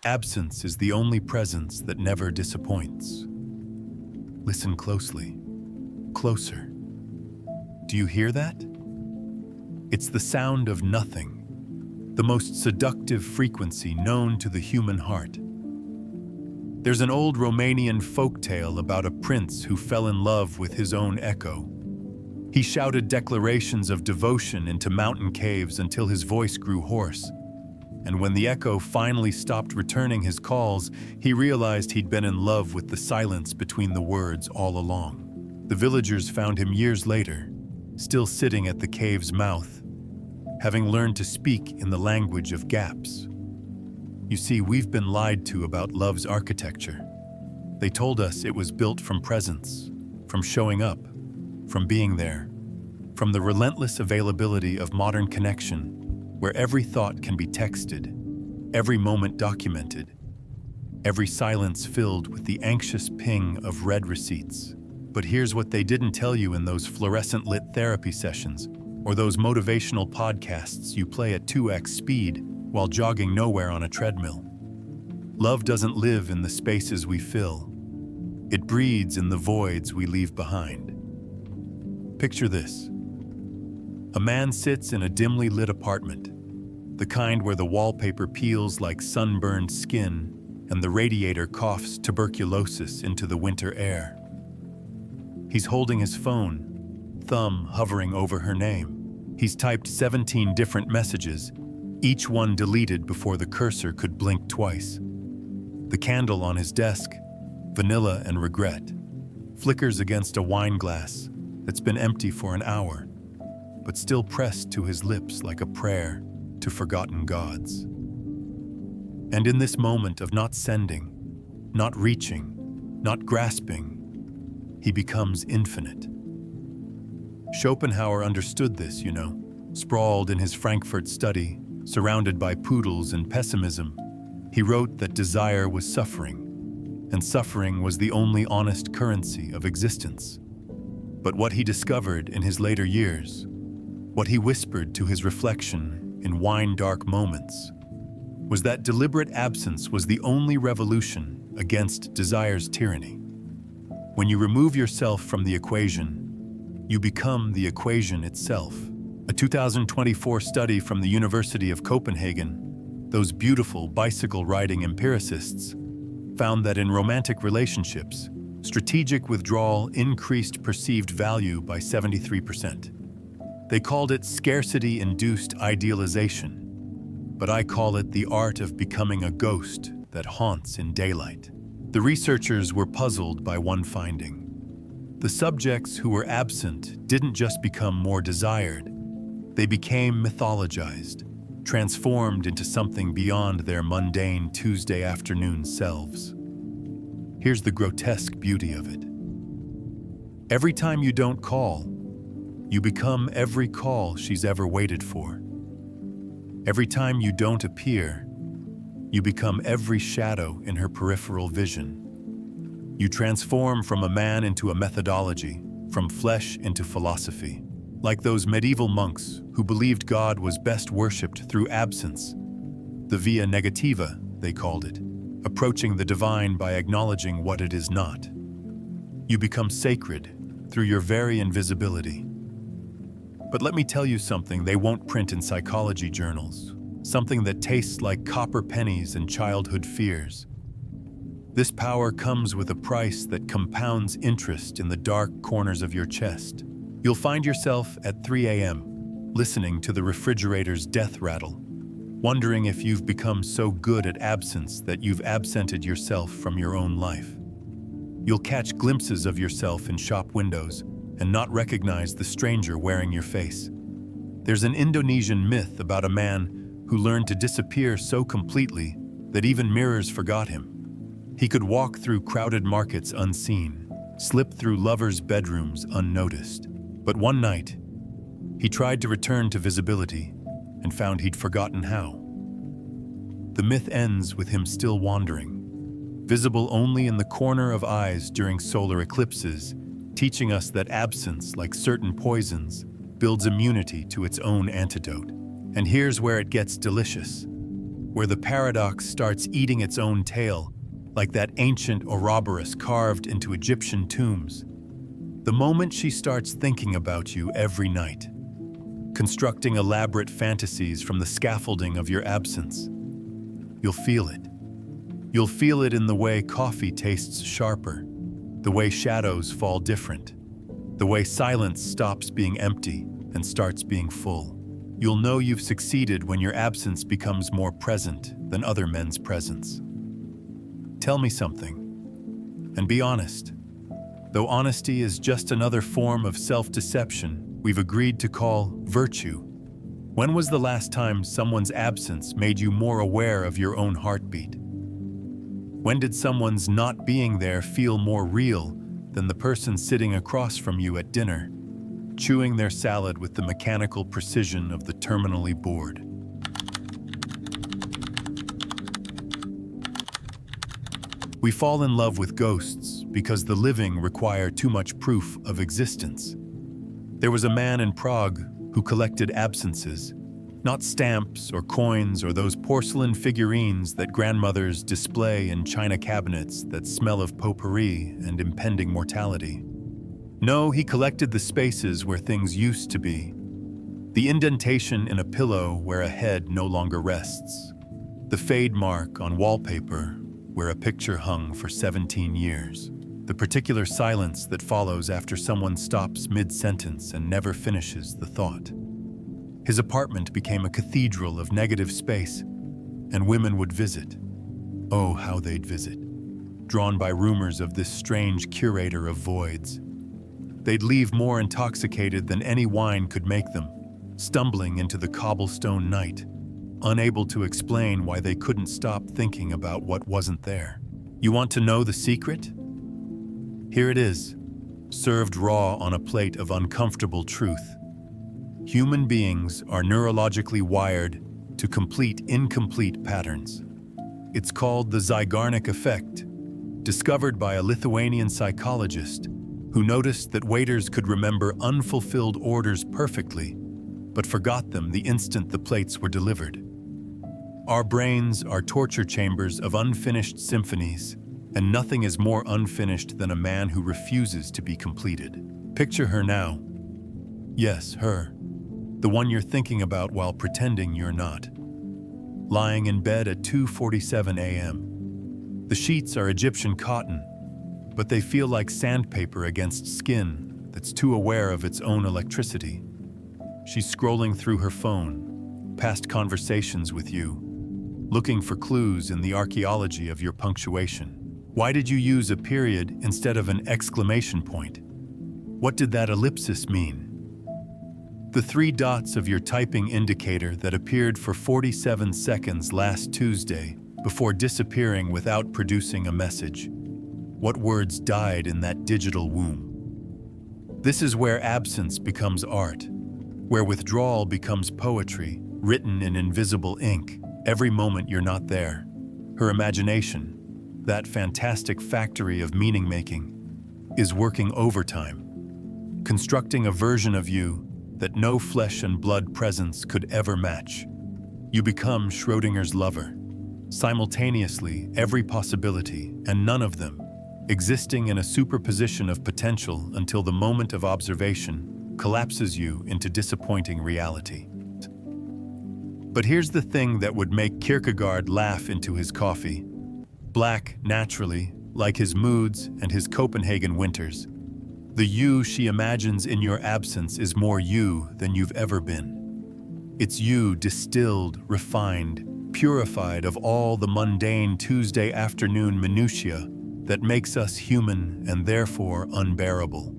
Absence is the only presence that never disappoints. Listen closely. Closer. Do you hear that? It's the sound of nothing, the most seductive frequency known to the human heart. There's an old Romanian folktale about a prince who fell in love with his own echo. He shouted declarations of devotion into mountain caves until his voice grew hoarse. And when the echo finally stopped returning his calls, he realized he'd been in love with the silence between the words all along. The villagers found him years later, still sitting at the cave's mouth, having learned to speak in the language of gaps. You see, we've been lied to about love's architecture. They told us it was built from presence, from showing up, from being there, from the relentless availability of modern connection, where every thought can be texted, every moment documented, every silence filled with the anxious ping of read receipts. But here's what they didn't tell you in those fluorescent-lit therapy sessions or those motivational podcasts you play at 2x speed while jogging nowhere on a treadmill. Love doesn't live in the spaces we fill. It breeds in the voids we leave behind. Picture this. A man sits in a dimly lit apartment, the kind where the wallpaper peels like sunburned skin and the radiator coughs tuberculosis into the winter air. He's holding his phone, thumb hovering over her name. He's typed 17 different messages, each one deleted before the cursor could blink twice. The candle on his desk, vanilla and regret, flickers against a wine glass that's been empty for an hour, but still pressed to his lips like a prayer to forgotten gods. And in this moment of not sending, not reaching, not grasping, he becomes infinite. Schopenhauer understood this, sprawled in his Frankfurt study, surrounded by poodles and pessimism. He wrote that desire was suffering, and suffering was the only honest currency of existence. But what he discovered in his later years, what he whispered to his reflection in wine-dark moments, was that deliberate absence was the only revolution against desire's tyranny. When you remove yourself from the equation, you become the equation itself. A 2024 study from the University of Copenhagen, those beautiful bicycle-riding empiricists, found that in romantic relationships, strategic withdrawal increased perceived value by 73%. They called it scarcity-induced idealization, but I call it the art of becoming a ghost that haunts in daylight. The researchers were puzzled by one finding. The subjects who were absent didn't just become more desired, they became mythologized, transformed into something beyond their mundane Tuesday afternoon selves. Here's the grotesque beauty of it. Every time you don't call, you become every call she's ever waited for. Every time you don't appear, you become every shadow in her peripheral vision. You transform from a man into a methodology, from flesh into philosophy. Like those medieval monks who believed God was best worshipped through absence. The via negativa, they called it, approaching the divine by acknowledging what it is not. You become sacred through your very invisibility. But let me tell you something they won't print in psychology journals, something that tastes like copper pennies and childhood fears. This power comes with a price that compounds interest in the dark corners of your chest. You'll find yourself at 3 a.m., listening to the refrigerator's death rattle, wondering if you've become so good at absence that you've absented yourself from your own life. You'll catch glimpses of yourself in shop windows and not recognize the stranger wearing your face. There's an Indonesian myth about a man who learned to disappear so completely that even mirrors forgot him. He could walk through crowded markets unseen, slip through lovers' bedrooms unnoticed. But one night, he tried to return to visibility and found he'd forgotten how. The myth ends with him still wandering, visible only in the corner of eyes during solar eclipses, teaching us that absence, like certain poisons, builds immunity to its own antidote. And here's where it gets delicious. where the paradox starts eating its own tail, like that ancient Ouroboros carved into Egyptian tombs. The moment she starts thinking about you every night, constructing elaborate fantasies from the scaffolding of your absence, you'll feel it. You'll feel it in the way coffee tastes sharper, the way shadows fall different, the way silence stops being empty and starts being full. You'll know you've succeeded when your absence becomes more present than other men's presence. Tell me something, and be honest. Though honesty is just another form of self-deception we've agreed to call virtue, when was the last time someone's absence made you more aware of your own heartbeat? When did someone's not being there feel more real than the person sitting across from you at dinner, chewing their salad with the mechanical precision of the terminally bored? We fall in love with ghosts because the living require too much proof of existence. There was a man in Prague who collected absences, not stamps or coins or those porcelain figurines that grandmothers display in china cabinets that smell of potpourri and impending mortality. No, he collected the spaces where things used to be, the indentation in a pillow where a head no longer rests, the fade mark on wallpaper where a picture hung for 17 years, the particular silence that follows after someone stops mid-sentence and never finishes the thought. His apartment became a cathedral of negative space, and women would visit. Oh, how they'd visit, drawn by rumors of this strange curator of voids. They'd leave more intoxicated than any wine could make them, stumbling into the cobblestone night, unable to explain why they couldn't stop thinking about what wasn't there. You want to know the secret? Here it is, served raw on a plate of uncomfortable truth. Human beings are neurologically wired to complete incomplete patterns. It's called the Zeigarnik effect, discovered by a Lithuanian psychologist who noticed that waiters could remember unfulfilled orders perfectly, but forgot them the instant the plates were delivered. Our brains are torture chambers of unfinished symphonies, and nothing is more unfinished than a man who refuses to be completed. Picture her now. Yes, her. The one you're thinking about while pretending you're not. Lying in bed at 2:47 a.m. The sheets are Egyptian cotton, but they feel like sandpaper against skin that's too aware of its own electricity. She's scrolling through her phone, past conversations with you, looking for clues in the archaeology of your punctuation. Why did you use a period instead of an exclamation point? What did that ellipsis mean? The 3 dots of your typing indicator that appeared for 47 seconds last Tuesday before disappearing without producing a message. What words died in that digital womb? This is where absence becomes art, where withdrawal becomes poetry, written in invisible ink, every moment you're not there. Her imagination, that fantastic factory of meaning-making, is working overtime, constructing a version of you that no flesh and blood presence could ever match. You become Schrödinger's lover, simultaneously every possibility and none of them, existing in a superposition of potential until the moment of observation collapses you into disappointing reality. But here's the thing that would make Kierkegaard laugh into his coffee. Black, naturally, like his moods and his Copenhagen winters. The you she imagines in your absence is more you than you've ever been. It's you distilled, refined, purified of all the mundane Tuesday afternoon minutiae that makes us human and therefore unbearable.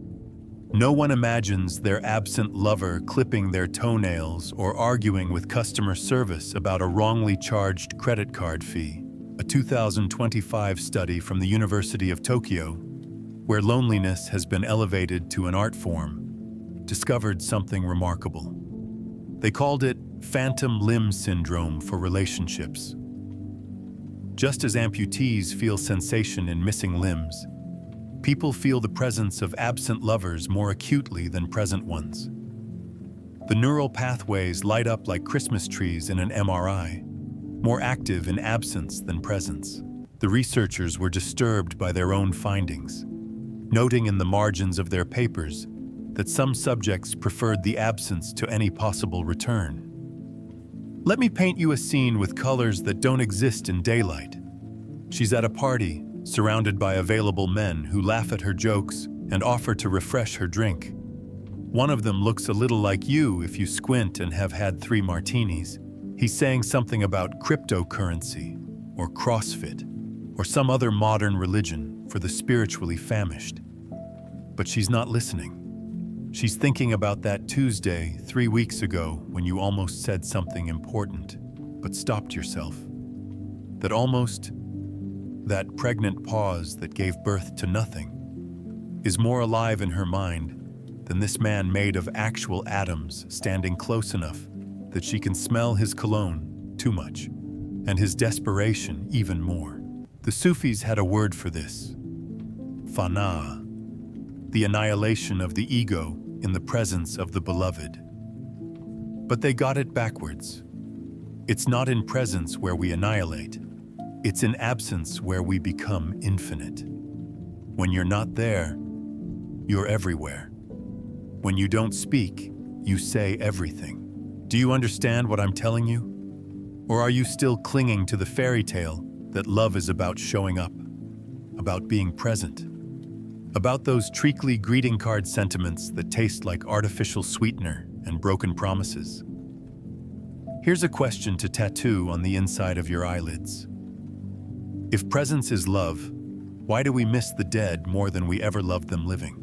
No one imagines their absent lover clipping their toenails or arguing with customer service about a wrongly charged credit card fee. A 2025 study from the University of Tokyo, where loneliness has been elevated to an art form, discovered something remarkable. They called it phantom limb syndrome for relationships. Just as amputees feel sensation in missing limbs, people feel the presence of absent lovers more acutely than present ones. The neural pathways light up like Christmas trees in an MRI, more active in absence than presence. The researchers were disturbed by their own findings, noting in the margins of their papers that some subjects preferred the absence to any possible return. Let me paint you a scene with colors that don't exist in daylight. She's at a party, surrounded by available men who laugh at her jokes and offer to refresh her drink. One of them looks a little like you if you squint and have had 3 martinis. He's saying something about cryptocurrency, or CrossFit, or some other modern religion for the spiritually famished. But she's not listening. She's thinking about that Tuesday 3 weeks ago when you almost said something important, but stopped yourself. That pregnant pause that gave birth to nothing is more alive in her mind than this man made of actual atoms standing close enough that she can smell his cologne too much, and his desperation even more. The Sufis had a word for this: fana, the annihilation of the ego in the presence of the beloved. But they got it backwards. It's not in presence where we annihilate. It's in absence where we become infinite. When you're not there, you're everywhere. When you don't speak, you say everything. Do you understand what I'm telling you? Or are you still clinging to the fairy tale that love is about showing up, about being present, about those treacly greeting card sentiments that taste like artificial sweetener and broken promises? Here's a question to tattoo on the inside of your eyelids. If presence is love, why do we miss the dead more than we ever loved them living?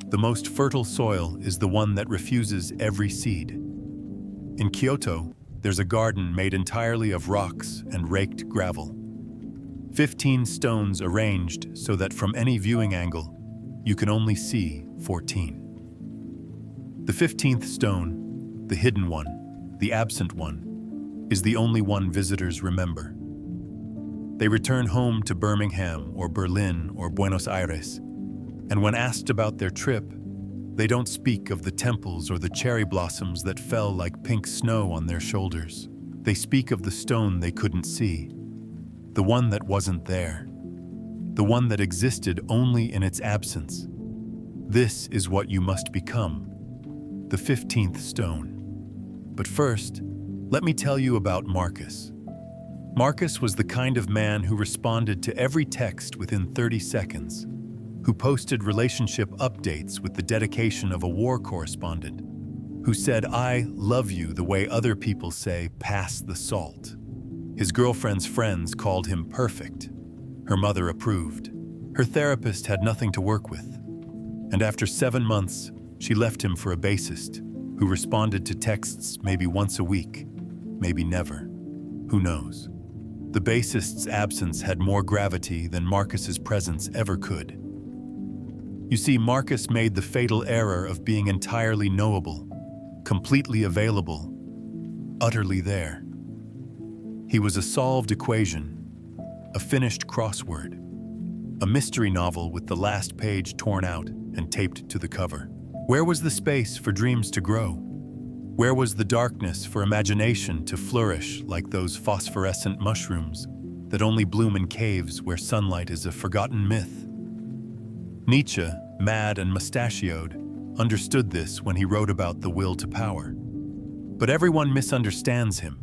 The most fertile soil is the one that refuses every seed. In Kyoto, there's a garden made entirely of rocks and raked gravel. 15 stones arranged so that from any viewing angle, you can only see 14. The 15th stone, the hidden one, the absent one, is the only one visitors remember. They return home to Birmingham or Berlin or Buenos Aires, and when asked about their trip, they don't speak of the temples or the cherry blossoms that fell like pink snow on their shoulders. They speak of the stone they couldn't see, the one that wasn't there, the one that existed only in its absence. This is what you must become, the 15th stone. But first, let me tell you about Marcus. Marcus was the kind of man who responded to every text within 30 seconds, who posted relationship updates with the dedication of a war correspondent, who said, "I love you," the way other people say, "pass the salt." His girlfriend's friends called him perfect. Her mother approved. Her therapist had nothing to work with. And after 7 months, she left him for a bassist, who responded to texts maybe once a week, maybe never. Who knows? The bassist's absence had more gravity than Marcus's presence ever could. You see, Marcus made the fatal error of being entirely knowable, completely available, utterly there. He was a solved equation, a finished crossword, a mystery novel with the last page torn out and taped to the cover. Where was the space for dreams to grow? Where was the darkness for imagination to flourish like those phosphorescent mushrooms that only bloom in caves where sunlight is a forgotten myth? Nietzsche, mad and mustachioed, understood this when he wrote about the will to power. But everyone misunderstands him.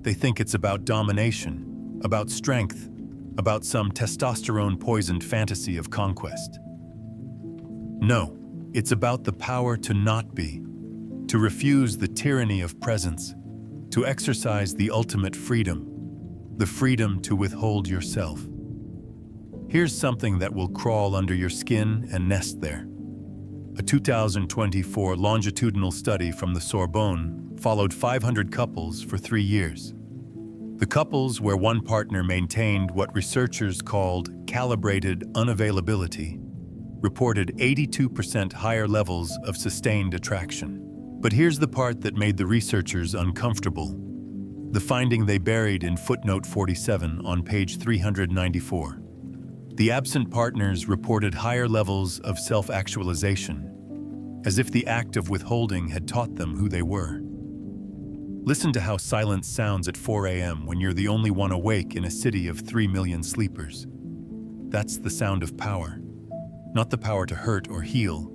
They think it's about domination, about strength, about some testosterone-poisoned fantasy of conquest. No, it's about the power to not be, to refuse the tyranny of presence, to exercise the ultimate freedom, the freedom to withhold yourself. Here's something that will crawl under your skin and nest there. A 2024 longitudinal study from the Sorbonne followed 500 couples for 3 years. The couples where one partner maintained what researchers called calibrated unavailability reported 82% higher levels of sustained attraction. But here's the part that made the researchers uncomfortable, the finding they buried in footnote 47 on page 394. The absent partners reported higher levels of self-actualization, as if the act of withholding had taught them who they were. Listen to how silence sounds at 4 a.m. when you're the only one awake in a city of 3 million sleepers. That's the sound of power. Not the power to hurt or heal,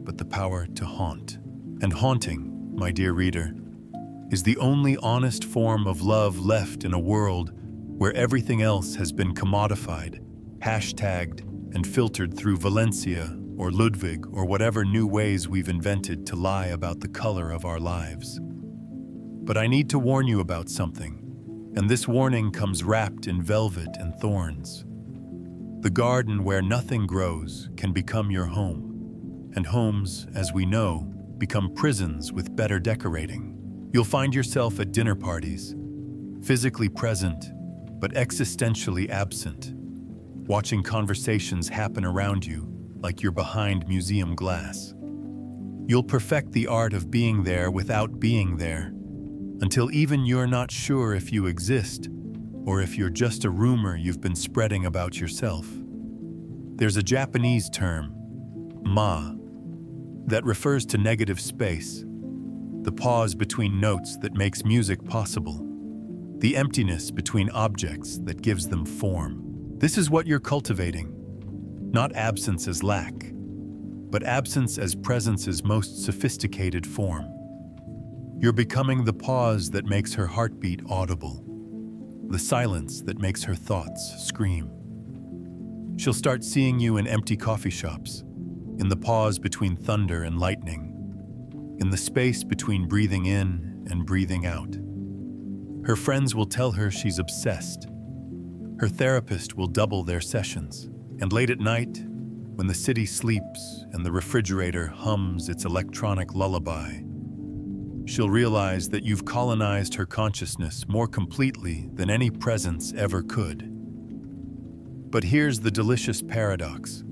but the power to haunt. And haunting, my dear reader, is the only honest form of love left in a world where everything else has been commodified, hashtagged, and filtered through Valencia or Ludwig or whatever new ways we've invented to lie about the color of our lives. But I need to warn you about something, and this warning comes wrapped in velvet and thorns. The garden where nothing grows can become your home, and homes, as we know, become prisons with better decorating. You'll find yourself at dinner parties, physically present, but existentially absent, watching conversations happen around you like you're behind museum glass. You'll perfect the art of being there without being there, until even you're not sure if you exist or if you're just a rumor you've been spreading about yourself. There's a Japanese term, ma, that refers to negative space, the pause between notes that makes music possible, the emptiness between objects that gives them form. This is what you're cultivating, not absence as lack, but absence as presence's most sophisticated form. You're becoming the pause that makes her heartbeat audible, the silence that makes her thoughts scream. She'll start seeing you in empty coffee shops, in the pause between thunder and lightning, in the space between breathing in and breathing out. Her friends will tell her she's obsessed. Her therapist will double their sessions. And late at night, when the city sleeps and the refrigerator hums its electronic lullaby, she'll realize that you've colonized her consciousness more completely than any presence ever could. But here's the delicious paradox,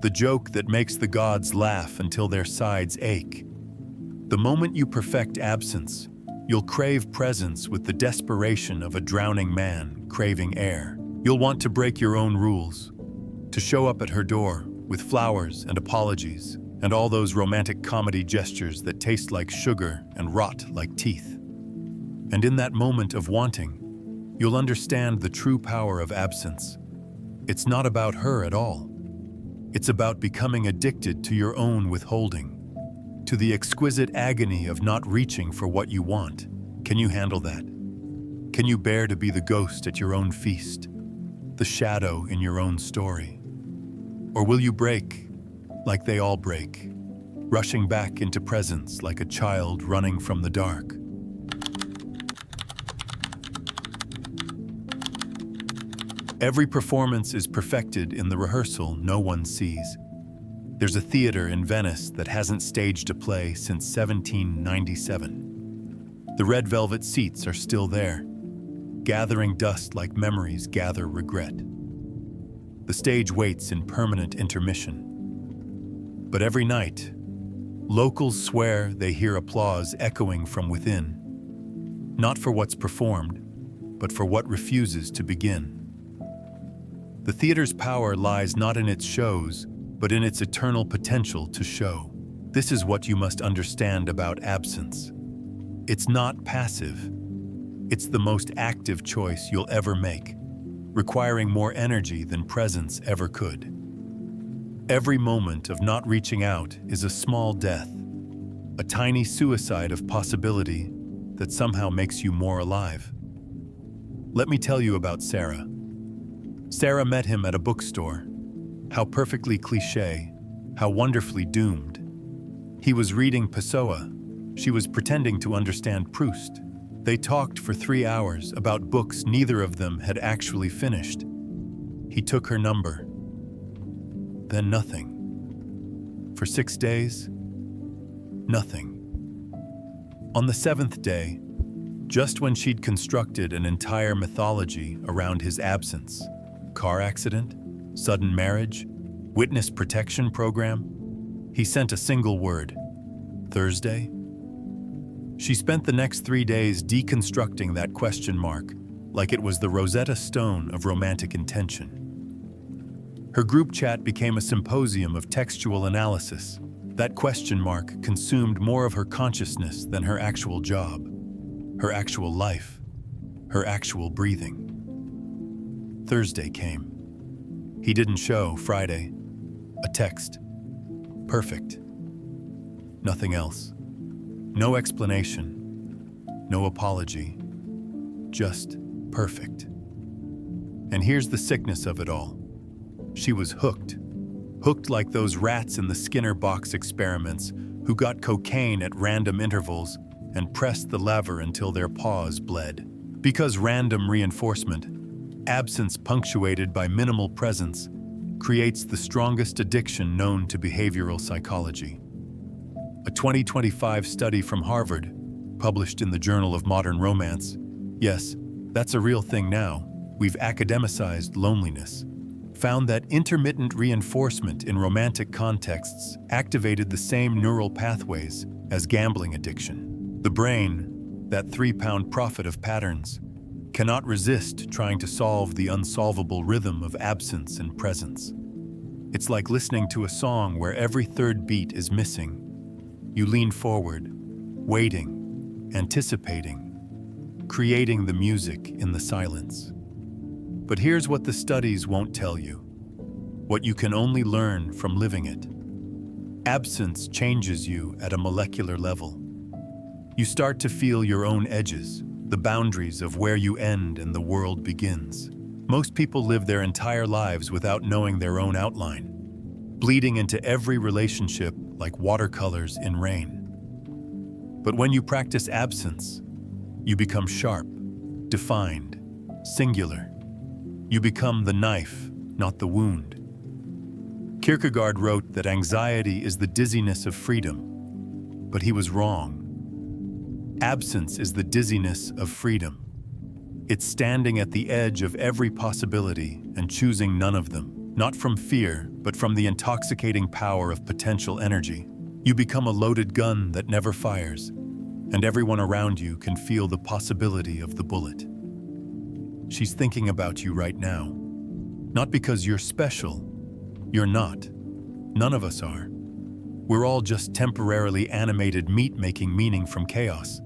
the joke that makes the gods laugh until their sides ache. The moment you perfect absence, you'll crave presence with the desperation of a drowning man craving air. You'll want to break your own rules, to show up at her door with flowers and apologies and all those romantic comedy gestures that taste like sugar and rot like teeth. And in that moment of wanting, you'll understand the true power of absence. It's not about her at all. It's about becoming addicted to your own withholding, to the exquisite agony of not reaching for what you want. Can you handle that? Can you bear to be the ghost at your own feast, the shadow in your own story? Or will you break, like they all break, rushing back into presence like a child running from the dark? Every performance is perfected in the rehearsal no one sees. There's a theater in Venice that hasn't staged a play since 1797. The red velvet seats are still there, gathering dust like memories gather regret. The stage waits in permanent intermission. But every night, locals swear they hear applause echoing from within, not for what's performed, but for what refuses to begin. The theater's power lies not in its shows, but in its eternal potential to show. This is what you must understand about absence. It's not passive. It's the most active choice you'll ever make, requiring more energy than presence ever could. Every moment of not reaching out is a small death, a tiny suicide of possibility that somehow makes you more alive. Let me tell you about Sarah. Sarah met him at a bookstore. How perfectly cliché, how wonderfully doomed. He was reading Pessoa. She was pretending to understand Proust. They talked for 3 hours about books neither of them had actually finished. He took her number. Then nothing. For 6 days, nothing. On the 7th day, just when she'd constructed an entire mythology around his absence, car accident, sudden marriage, witness protection program, he sent a single word, Thursday. She spent the next 3 days deconstructing that question mark like it was the Rosetta Stone of romantic intention. Her group chat became a symposium of textual analysis, That question mark consumed more of her consciousness than her actual job, her actual life, her actual breathing. Thursday came. He didn't show. Friday. A text. Perfect. Nothing else. No explanation. No apology. Just perfect. And here's the sickness of it all. She was hooked. Hooked like those rats in the Skinner box experiments who got cocaine at random intervals and pressed the lever until their paws bled. Because random reinforcement, absence punctuated by minimal presence, creates the strongest addiction known to behavioral psychology. A 2025 study from Harvard, published in the Journal of Modern Romance, yes, that's a real thing now, we've academicized loneliness, found that intermittent reinforcement in romantic contexts activated the same neural pathways as gambling addiction. The brain, that 3-pound prophet of patterns, cannot resist trying to solve the unsolvable rhythm of absence and presence. It's like listening to a song where every third beat is missing. You lean forward, waiting, anticipating, creating the music in the silence. But here's what the studies won't tell you, what you can only learn from living it. Absence changes you at a molecular level. You start to feel your own edges, the boundaries of where you end and the world begins. Most people live their entire lives without knowing their own outline, bleeding into every relationship like watercolors in rain. But when you practice absence, you become sharp, defined, singular. You become the knife, not the wound. Kierkegaard wrote that anxiety is the dizziness of freedom, but he was wrong. Absence is the dizziness of freedom. It's standing at the edge of every possibility and choosing none of them, not from fear, but from the intoxicating power of potential energy. You become a loaded gun that never fires, and everyone around you can feel the possibility of the bullet. She's thinking about you right now. Not because you're special. You're not. None of us are. We're all just temporarily animated meat making meaning from chaos.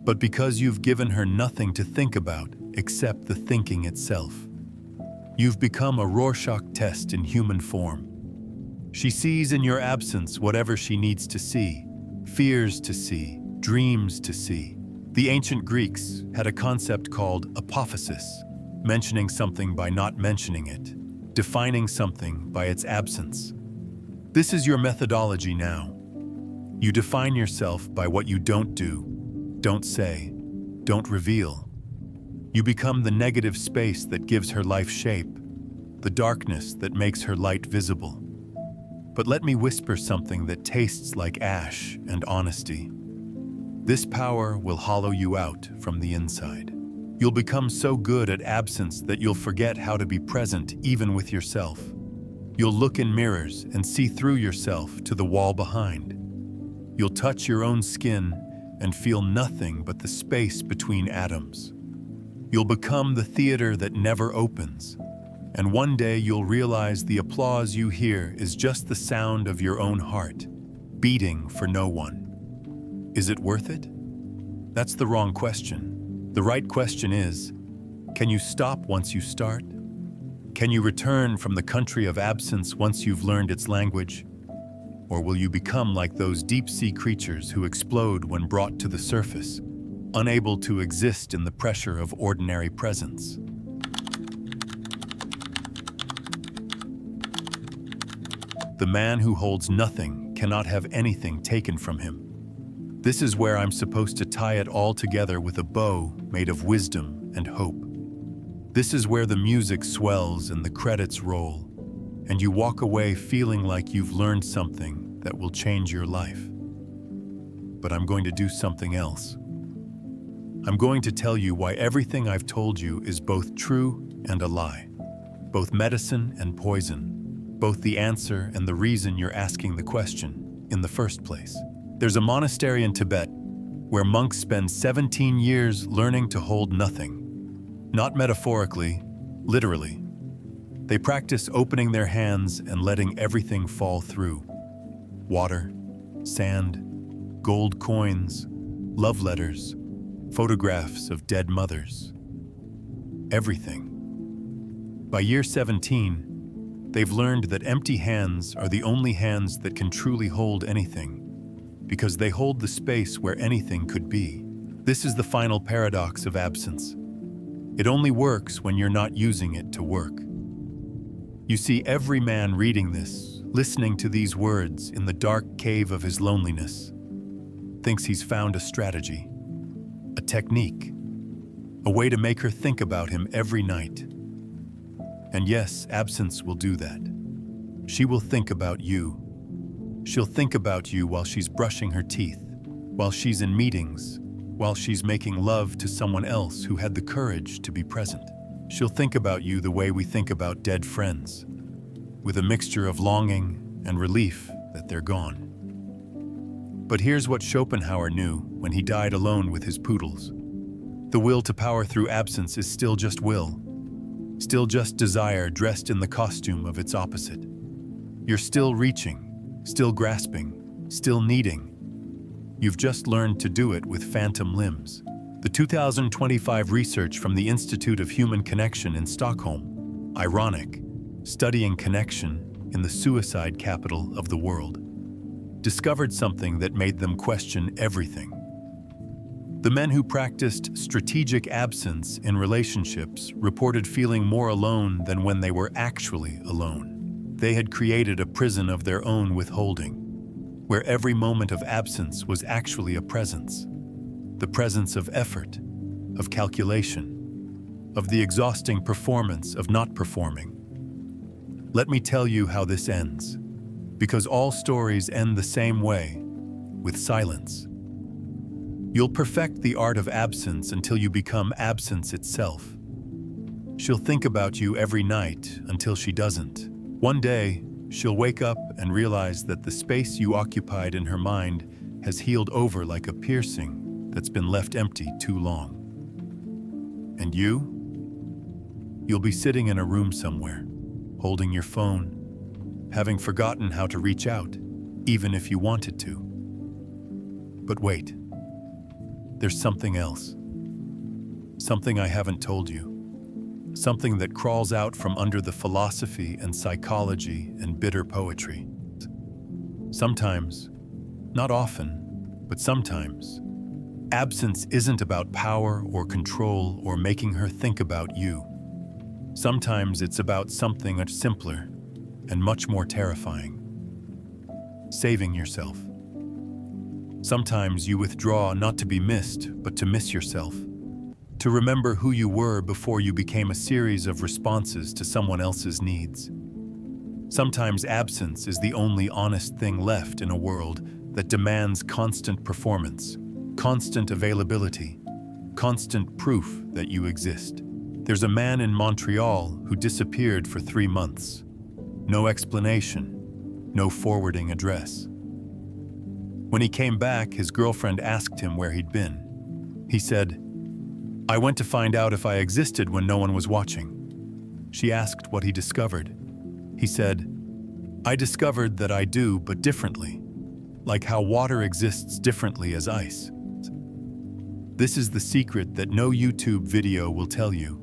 But because you've given her nothing to think about except the thinking itself. You've become a Rorschach test in human form. She sees in your absence whatever she needs to see, fears to see, dreams to see. The ancient Greeks had a concept called apophasis, mentioning something by not mentioning it, defining something by its absence. This is your methodology now. You define yourself by what you don't do, don't say, don't reveal. You become the negative space that gives her life shape, the darkness that makes her light visible. But let me whisper something that tastes like ash and honesty. This power will hollow you out from the inside. You'll become so good at absence that you'll forget how to be present even with yourself. You'll look in mirrors and see through yourself to the wall behind. You'll touch your own skin and feel nothing but the space between atoms. You'll become the theater that never opens. And one day you'll realize the applause you hear is just the sound of your own heart, beating for no one. Is it worth it? That's the wrong question. The right question is, can you stop once you start? Can you return from the country of absence once you've learned its language? Or will you become like those deep-sea creatures who explode when brought to the surface, unable to exist in the pressure of ordinary presence? The man who holds nothing cannot have anything taken from him. This is where I'm supposed to tie it all together with a bow made of wisdom and hope. This is where the music swells and the credits roll, and you walk away feeling like you've learned something that will change your life. But I'm going to do something else. I'm going to tell you why everything I've told you is both true and a lie, both medicine and poison, both the answer and the reason you're asking the question in the first place. There's a monastery in Tibet where monks spend 17 years learning to hold nothing. Not metaphorically, literally. They practice opening their hands and letting everything fall through. Water, sand, gold coins, love letters, photographs of dead mothers. Everything. By year 17, they've learned that empty hands are the only hands that can truly hold anything, because they hold the space where anything could be. This is the final paradox of absence. It only works when you're not using it to work. You see, every man reading this, listening to these words in the dark cave of his loneliness, thinks he's found a strategy, a technique, a way to make her think about him every night. And yes, absence will do that. She will think about you. She'll think about you while she's brushing her teeth, while she's in meetings, while she's making love to someone else who had the courage to be present. She'll think about you the way we think about dead friends, with a mixture of longing and relief that they're gone. But here's what Schopenhauer knew when he died alone with his poodles. The will to power through absence is still just will, still just desire dressed in the costume of its opposite. You're still reaching, still grasping, still needing. You've just learned to do it with phantom limbs. The 2025 research from the Institute of Human Connection in Stockholm, ironic, studying connection in the suicide capital of the world, discovered something that made them question everything. The men who practiced strategic absence in relationships reported feeling more alone than when they were actually alone. They had created a prison of their own withholding, where every moment of absence was actually a presence. The presence of effort, of calculation, of the exhausting performance of not performing. Let me tell you how this ends, because all stories end the same way, with silence. You'll perfect the art of absence until you become absence itself. She'll think about you every night until she doesn't. One day, she'll wake up and realize that the space you occupied in her mind has healed over like a piercing that's been left empty too long. And you? You'll be sitting in a room somewhere, holding your phone, having forgotten how to reach out, even if you wanted to. But wait, there's something else. Something I haven't told you. Something that crawls out from under the philosophy and psychology and bitter poetry. Sometimes, not often, but sometimes, absence isn't about power or control or making her think about you. Sometimes it's about something much simpler and much more terrifying. Saving yourself. Sometimes you withdraw not to be missed, but to miss yourself. To remember who you were before you became a series of responses to someone else's needs. Sometimes absence is the only honest thing left in a world that demands constant performance, constant availability, constant proof that you exist. There's a man in Montreal who disappeared for 3 months. No explanation, no forwarding address. When he came back, his girlfriend asked him where he'd been. He said, "I went to find out if I existed when no one was watching." She asked what he discovered. He said, "I discovered that I do, but differently, like how water exists differently as ice." This is the secret that no YouTube video will tell you,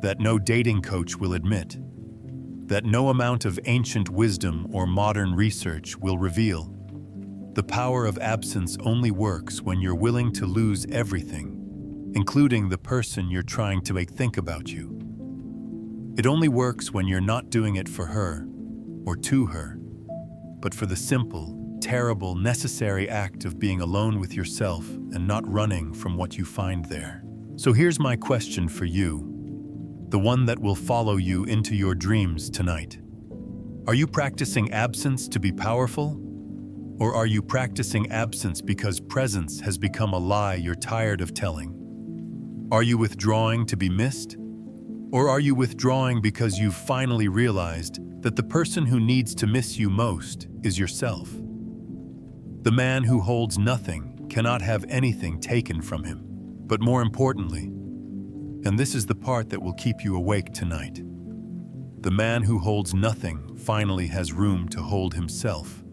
that no dating coach will admit, that no amount of ancient wisdom or modern research will reveal. The power of absence only works when you're willing to lose everything, including the person you're trying to make think about you. It only works when you're not doing it for her or to her, but for the simple, terrible, necessary act of being alone with yourself and not running from what you find there. So here's my question for you, the one that will follow you into your dreams tonight. Are you practicing absence to be powerful? Or are you practicing absence because presence has become a lie you're tired of telling? Are you withdrawing to be missed? Or are you withdrawing because you've finally realized that the person who needs to miss you most is yourself? The man who holds nothing cannot have anything taken from him. But more importantly, and this is the part that will keep you awake tonight, the man who holds nothing finally has room to hold himself.